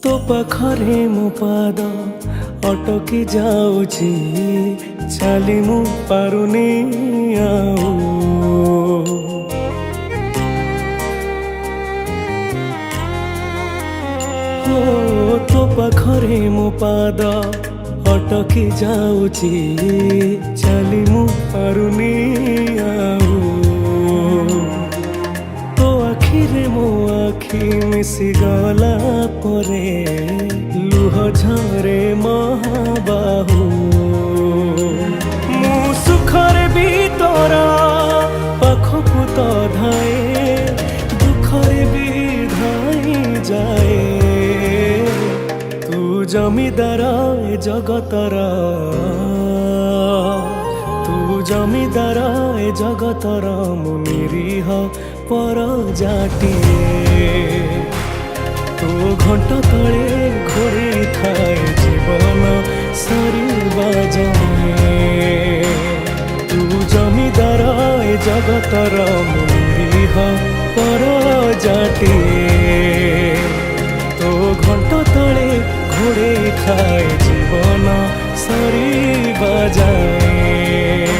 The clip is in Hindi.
तो पाखरे मो पाद अटकी जाऊची चाली मु पारुनी आऊ हो तो पाखरे मो पाद अटकी जाऊची चाली मु पारुनी आऊ तो आखिरे मो आखि मिसी गला परे लुह झरे महाबाहु मु सुखरे भी तोरा पाखकु तो धाए दुखरे भी धाई जाए तू जमीदार ए जगतर तू जमीदार ए जगतर मु निरीह पर जाटिए तो घंट तले घोड़ी थाए जीवन सरीबा जाए तू जमीदार ए जगतर मु निरीह पर जाटिए तो घंट तले घोड़ी थाए जीवन सरीबा जाए।